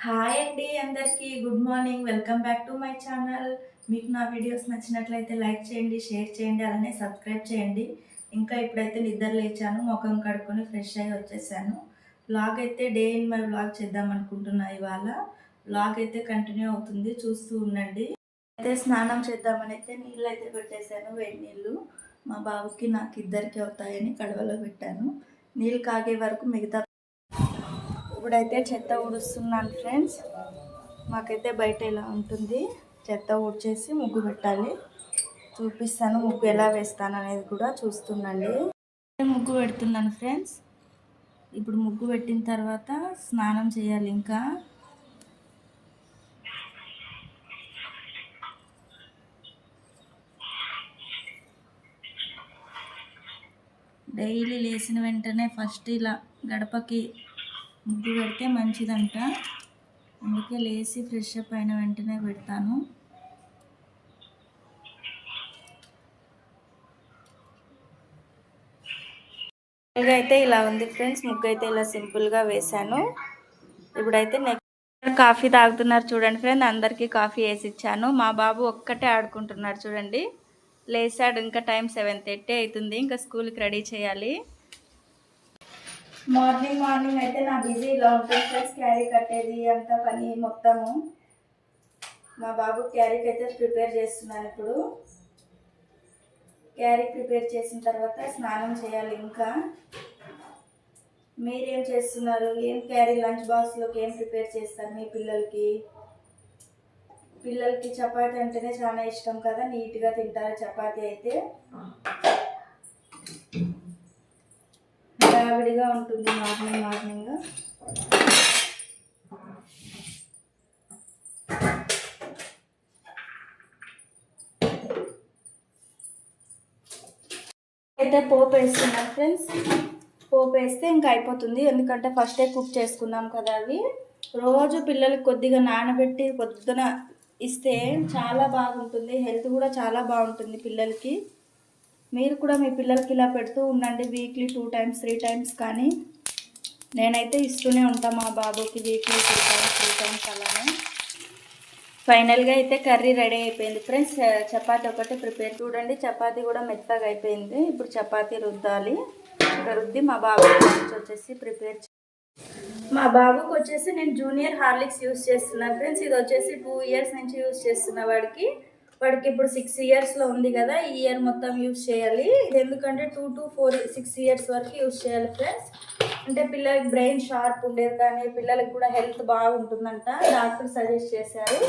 Hi అండి అందరికీ good morning. Welcome back to my channel. మీకు నా వీడియోస్ నచ్చినట్లయితే లైక్ చేయండి, షేర్ చేయండి, అలానే సబ్స్క్రైబ్ చేయండి. ఇంకా ఇప్పుడైతే నిద్ర లేచాను, ముఖం కడుక్కొని ఫ్రెష్ అయ్యి వచ్చేసాను. వ్లాగ్ అయితే డే ఇన్ మై వ్లాగ్ చేద్దాం అనుకుంటున్నా. ఇవాళ వ్లాగ్ అయితే కంటిన్యూ అవుతుంది, చూస్తూ ఉండండి. అయితే స్నానం చేద్దామని అయితే నీళ్ళు అయితే పెట్టేశాను, వేడి నీళ్ళు. మా బాబుకి నాకు ఇద్దరికి అవుతాయని కడవలో పెట్టాను. నీళ్ళు కాగే వరకు మిగతా ఇప్పుడైతే చెత్త ఊడుస్తున్నాను ఫ్రెండ్స్. మాకైతే బయట ఇలా ఉంటుంది. చెత్త ఊడ్చేసి ముగ్గు పెట్టాలి. చూపిస్తాను ముగ్గు ఎలా వేస్తాను అనేది కూడా చూస్తుండండి. ముగ్గు పెడుతున్నాను ఫ్రెండ్స్. ఇప్పుడు ముగ్గు పెట్టిన తర్వాత స్నానం చేయాలి. ఇంకా డైలీ లేచిన వెంటనే ఫస్ట్ ఇలా గడపకి ముగ్గు పెడితే మంచిదంట. అందుకే లేచి ఫ్రెష్ అప్ అయిన వెంటనే పెడతాను. ముగ్గు అయితే ఇలా ఉంది ఫ్రెండ్స్. ముగ్గు అయితే ఇలా సింపుల్గా వేశాను. ఇప్పుడైతే నెక్స్ట్ కాఫీ తాగుతున్నారు చూడండి ఫ్రెండ్. అందరికీ కాఫీ వేసి ఇచ్చాను. మా బాబు ఒక్కటే ఆడుకుంటున్నాడు చూడండి. లేచాడు. ఇంకా టైం 7:30 అవుతుంది. ఇంకా స్కూల్కి రెడీ చేయాలి. మార్నింగ్ అయితే నా బిజీ ఇలా ఉంటుంది ఫ్రెండ్స్. క్యారీ కట్టేది అంతా పని మొత్తము. మా బాబు క్యారీకి అయితే ప్రిపేర్ చేస్తున్నాను. ఇప్పుడు క్యారీ ప్రిపేర్ చేసిన తర్వాత స్నానం చేయాలి. ఇంకా మీరేం చేస్తున్నారు? ఏం క్యారీ లంచ్ బాక్స్లోకి ఏం ప్రిపేర్ చేస్తారు మీ పిల్లలకి? చపాతీ అంటేనే చాలా ఇష్టం కదా, నీట్గా తింటారు చపాతీ అయితే. హడావిడిగా ఉంటుంది మార్నింగ్. అయితే పోపు వేస్తున్నాం ఫ్రెండ్స్. పోపు వేస్తే ఇంకా అయిపోతుంది. ఎందుకంటే ఫస్టే కుక్ చేసుకున్నాం కదా. అవి రోజు పిల్లలకి కొద్దిగా నానబెట్టి పొద్దున ఇస్తే చాలా బాగుంటుంది. హెల్త్ కూడా చాలా బాగుంటుంది పిల్లలకి. మీరు కూడా మీ పిల్లలకి ఇలా పెడుతూ ఉండండి. వీక్లీ 2 times 3 times కానీ. నేనైతే ఇస్తూనే ఉంటాను మా బాబుకి వీక్లీ 2 times 3 times అలానే. ఫైనల్గా అయితే కర్రీ రెడీ అయిపోయింది ఫ్రెండ్స్. చపాతీ ఒకటి ప్రిపేర్ చూడండి. చపాతీ కూడా మెత్తగా అయిపోయింది. ఇప్పుడు చపాతీ రుద్దాలి. రుద్ది మా బాబుకి వచ్చేసి ప్రిపేర్. మా బాబుకి వచ్చేసి నేను జూనియర్ హార్లిక్స్ యూస్ చేస్తున్నాను ఫ్రెండ్స్. ఇది వచ్చేసి 2 years నుంచి యూస్ చేస్తున్నా. వాడికి ఇప్పుడు 6 yearsలో ఉంది కదా. ఈ ఇయర్ మొత్తం యూస్ చేయాలి. ఇది ఎందుకంటే 2 to 6 years వరకు యూస్ చేయాలి ఫ్రెండ్స్. అంటే పిల్లలకి బ్రెయిన్ షార్ప్ ఉండేది, కానీ పిల్లలకి కూడా హెల్త్ బాగుంటుందంట. డాక్టర్ సజెస్ట్ చేశారు,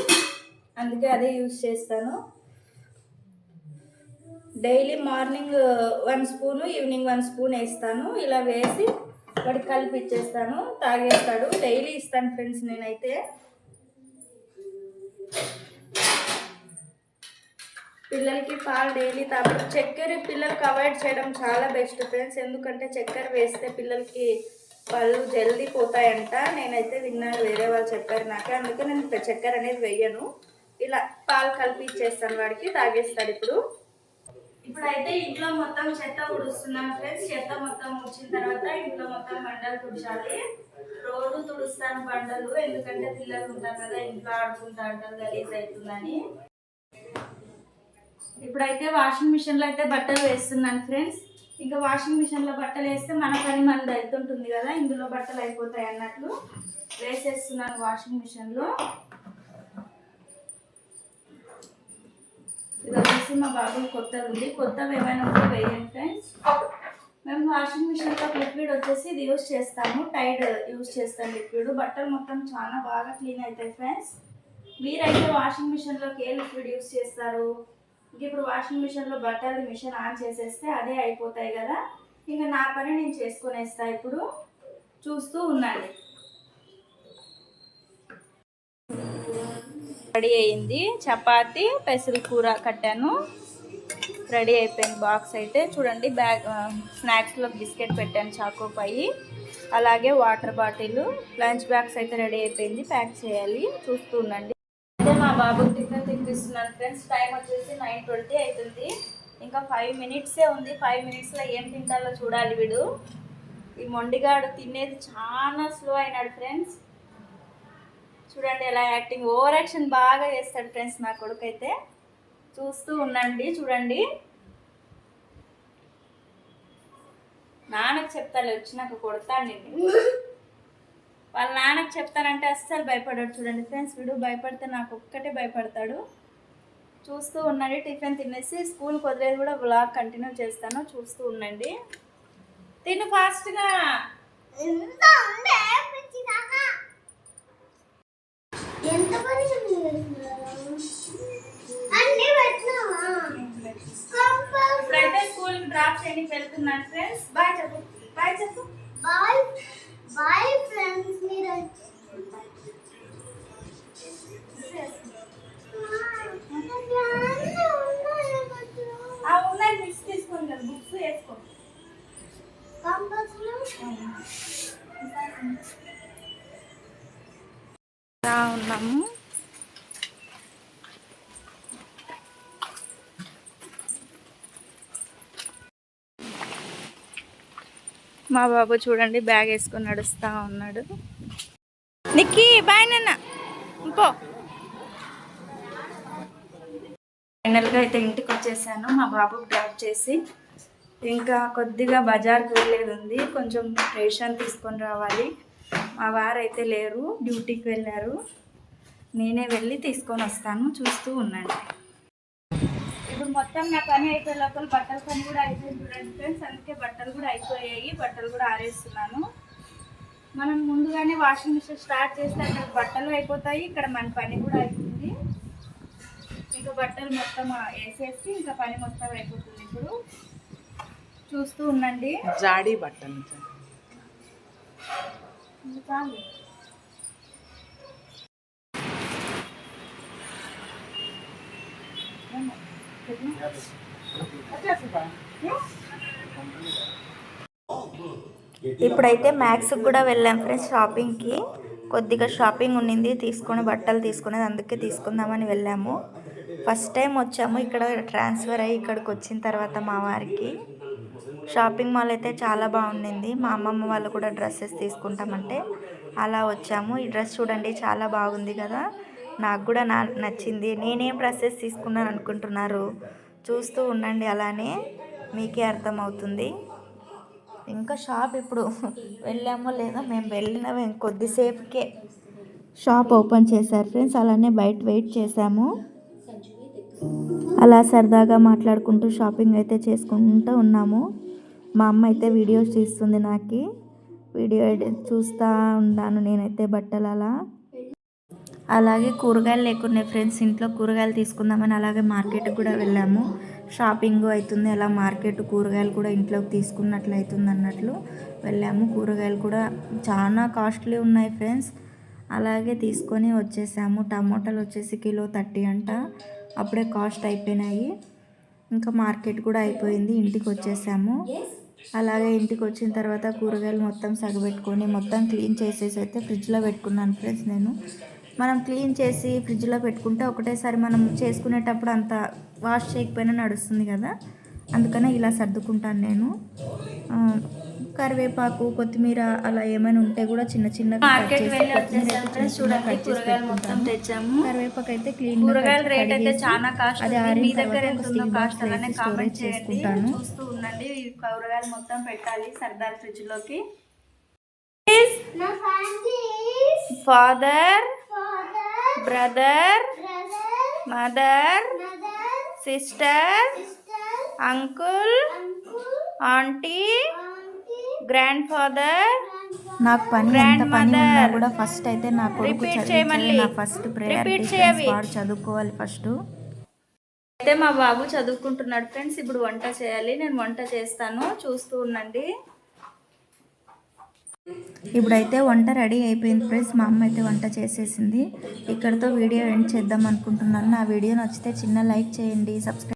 అందుకే అదే యూస్ చేస్తాను. Daily morning 1 spoon, evening 1 spoon వేస్తాను. ఇలా వేసి వాడికి కలిపి ఇచ్చేస్తాను, తాగేస్తాడు. డైలీ ఇస్తాను ఫ్రెండ్స్ నేనైతే. పిల్లలకి పాలు డైలీ తాగడం. చక్కెర పిల్లలకి అవాయిడ్ చేయడం చాలా బెస్ట్ ఫ్రెండ్స్. ఎందుకంటే చక్కెర వేస్తే పిల్లలకి పళ్ళు జల్దీ పోతాయంట. నేనైతే విన్నాను, వేరే వాళ్ళు చెప్పారు నాకు. అందుకే నేను చక్కెర అనేది వేయను. ఇలా పాలు కలిపి ఇచ్చేస్తాను, వాడికి తాగేస్తాడు. ఇప్పుడైతే ఇంట్లో మొత్తం చెత్త తుడుస్తున్నాను ఫ్రెండ్స్. చెత్త మొత్తం ఊడ్చిన తర్వాత ఇంట్లో మొత్తం బండలు తుడిచాలి. రోజు తుడుస్తాను బండలు, ఎందుకంటే పిల్లలు ఉంటారు కదా, ఇంట్లో ఆడుకుంటా ఉంటారు, గలీజ్ అవుతుందని. ఇప్పుడైతే వాషింగ్ మిషన్లో అయితే బట్టలు వేస్తున్నాను ఫ్రెండ్స్. ఇంకా వాషింగ్ మిషన్లో బట్టలు వేస్తే మన పని మనది అవుతుంటుంది కదా, ఇందులో బట్టలు అయిపోతాయి అన్నట్లు వేసేస్తున్నాను వాషింగ్ మిషన్లో. ఇది వచ్చేసి మా బాబు కొత్తది ఉంది. కొత్తవి ఏమైనా ఉంటే వేయండి ఫ్రెండ్స్. మేము వాషింగ్ మిషన్లో లిక్విడ్ వచ్చేసి ఇది యూజ్ చేస్తాము, టైడ్ యూజ్ చేస్తాను లిక్విడ్. బట్టలు మొత్తం చాలా బాగా క్లీన్ అవుతాయి ఫ్రెండ్స్. మీరైతే వాషింగ్ మిషన్లోకి ఏ లిక్విడ్ యూజ్ చేస్తారు? ఇప్పుడు వాషింగ్ మిషన్లో బట్టలు మిషన్ ఆన్ చేసేస్తే అదే అయిపోతాయి కదా. ఇంకా నా పని నేను చేసుకునేస్తా. ఇప్పుడు చూస్తూ ఉండండి. రెడీ అయింది. చపాతి పెసలు కూర కట్టాను, రెడీ అయిపోయింది. బాక్స్ అయితే చూడండి. స్నాక్స్లో బిస్కెట్ పెట్టాను, చాకో పై, అలాగే వాటర్ బాటిల్, లంచ్ బాక్స్ అయితే రెడీ అయిపోయింది. ప్యాక్ చేయాలి. చూస్తూ ఉండండి. అయితే మా బాబుకి టిఫిన్ తినిపిస్తున్నాను ఫ్రెండ్స్. టైం వచ్చేసి 9:20 అవుతుంది. ఇంకా 5 minutes ఉంది. 5 minutesలో ఏం తింటారో చూడాలి. వీడు ఈ మొండిగాడు తినేది చాలా స్లో అయినాడు ఫ్రెండ్స్. చూడండి ఎలా యాక్టింగ్, ఓవర్ యాక్షన్ బాగా చేస్తాడు ఫ్రెండ్స్ నా కొడుకు అయితే. చూస్తూ ఉండండి. చూడండి నాన్నకు చెప్తాను, వచ్చినాక కొడతాను నేను. వాళ్ళ నాన్నకు చెప్తానంటే అస్సలు భయపడాడు. చూడండి ఫ్రెండ్స్, వీడు భయపడితే నాకు ఒక్కటే భయపడతాడు. చూస్తూ ఉండండి. టిఫిన్ తినేసి స్కూల్కి వదిలేదు కూడా వ్లాగ్ కంటిన్యూ చేస్తాను. చూస్తూ ఉండండి. తిను ఫాస్ట్గా. ఇప్పుడైతే స్కూల్కి డ్రాప్ చేయడానికి వెళ్తున్నాను ఫ్రెండ్స్. బాయ్ చెప్పు. బాయ్ చెప్పు. Bye bye friends. మీరు ఉన్నాయి మిక్స్ తీసుకోండి కదా, బుక్స్ వేసుకో. ఉన్నాము. మా బాబు చూడండి బ్యాగ్ వేసుకొని నడుస్తూ ఉన్నాడు. నిక్కీ బాయ్ నాన్న పో. ఫైనల్గా అయితే ఇంటికి వచ్చేసాను మా బాబుకి డ్రాప్ చేసి. ఇంకా కొద్దిగా బజార్కి వెళ్ళేది ఉంది, కొంచెం రేషన్ తీసుకొని రావాలి. మా వారు అయితే లేరు, డ్యూటీకి వెళ్ళారు. నేనే వెళ్ళి తీసుకొని వస్తాను. చూస్తూ ఉండండి. ఇప్పుడు మొత్తం నా పని అయిపోయే లోపల బట్టల పని కూడా అయిపోయింది చూడండి ఫ్రెండ్స్. అందుకే బట్టలు కూడా అయిపోయాయి, బట్టలు కూడా ఆరేస్తున్నాను. మనం ముందుగానే వాషింగ్ మిషన్ స్టార్ట్ చేస్తే అక్కడ బట్టలు అయిపోతాయి, ఇక్కడ మన పని కూడా అయిపోతుంది. ఇంకా బట్టలు మొత్తం వేసేసి ఇంకా పని మొత్తం అయిపోతుంది. ఇప్పుడు చూస్తూ ఉండండి. జాడీ బట్టలు చాలు. ఇప్పుడైతే మ్యాక్స్కి కూడా వెళ్ళాం ఫ్రెండ్స్ షాపింగ్కి. కొద్దిగా షాపింగ్ ఉండింది, తీసుకొని బట్టలు తీసుకునేది, అందుకే తీసుకుందామని వెళ్ళాము. ఫస్ట్ టైం వచ్చాము ఇక్కడ ట్రాన్స్ఫర్ అయ్యి ఇక్కడికి వచ్చిన తర్వాత మా వారికి. షాపింగ్ మాల్ అయితే చాలా బాగుండింది. మా అమ్మమ్మ వాళ్ళు కూడా డ్రెస్సెస్ తీసుకుంటామంటే అలా వచ్చాము. ఈ డ్రెస్ చూడండి చాలా బాగుంది కదా, నాకు కూడా నచ్చింది. నేనేం డ్రెస్సెస్ తీసుకున్నాను అనుకుంటున్నారు, చూస్తూ ఉండండి, అలానే మీకే అర్థమవుతుంది. ఇంకా షాప్ ఇప్పుడు వెళ్ళామో లేదో, మేము వెళ్ళిన కొద్దిసేపుకే షాప్ ఓపెన్ చేశారు ఫ్రెండ్స్. అలానే బయట వెయిట్ చేసాము. అలా సరదాగా మాట్లాడుకుంటూ షాపింగ్ అయితే చేసుకుంటూ ఉన్నాము. మా అమ్మ అయితే వీడియోస్ తీస్తుంది, నాకు వీడియో చూస్తూ ఉన్నాను నేనైతే బట్టలు అలా. అలాగే కూరగాయలు లేకున్నాయి ఫ్రెండ్స్, ఇంట్లో కూరగాయలు తీసుకుందామని అలాగే మార్కెట్కి కూడా వెళ్ళాము. షాపింగ్ అవుతుంది, అలా మార్కెట్ కూరగాయలు కూడా ఇంట్లోకి తీసుకున్నట్లు అవుతుంది అన్నట్లు వెళ్ళాము. కూరగాయలు కూడా చాలా కాస్ట్లీ ఉన్నాయి ఫ్రెండ్స్. అలాగే తీసుకొని వచ్చేసాము. టమోటాలు వచ్చేసి కిలో 30 అంట, అప్పుడే కాస్ట్ అయిపోయినాయి. ఇంకా మార్కెట్ కూడా అయిపోయింది, ఇంటికి వచ్చేసాము. అలాగే ఇంటికి వచ్చిన తర్వాత కూరగాయలు మొత్తం సగబెట్టుకొని మొత్తం క్లీన్ చేసేసి అయితే ఫ్రిడ్జ్లో పెట్టుకున్నాను ఫ్రెండ్స్. నేను మనం క్లీన్ చేసి ఫ్రిడ్జ్లో పెట్టుకుంటే ఒకటేసారి మనం చేసుకునేటప్పుడు అంత వాష్ చేయకపోయినా నడుస్తుంది కదా, అందుకనే ఇలా సర్దుకుంటాను నేను. కరివేపాకు, కొత్తిమీర అలా ఏమైనా ఉంటే కూడా చిన్న చిన్న కరివేపాకు అయితే క్లీన్. కూరగాయల రేట్ అయితే చాలా కాస్ట్. మీ దగ్గర ఎంత ఉందో కాస్ట్ అలానే కామెంట్ చేసుకుంటాను. చూస్తూ ఉండండి. కూరగాయలు మొత్తం పెట్టాలి సర్దార్ ఫ్రిడ్జ్ లోకి. Father, brother, mother, sister, uncle, aunty, grand father. నాకు పని ఎంత పని ఉన్నా కూడా ఫస్ట్ అయితే నా కొడుకు చదివించేది నా ఫస్ట్ ప్రయారిటీ. వాడు చదువుకోవాలి ఫస్ట్. అయితే మా బాబు చదువుకుంటున్నాడు ఫ్రెండ్స్. ఇప్పుడు వంట చేయాలి, నేను వంట చేస్తాను, చూస్తూ ఉండండి. ఇప్పుడైతే వంట రెడీ అయిపోయింది ఫ్రెండ్స్. మా అమ్మ అయితే వంట చేసేసింది. ఇక్కడితో వీడియో ఎండ్ చేద్దాం అనుకుంటున్నాను. నా వీడియో నచ్చితే చిన్న లైక్ చేయండి, సబ్స్క్రైబ్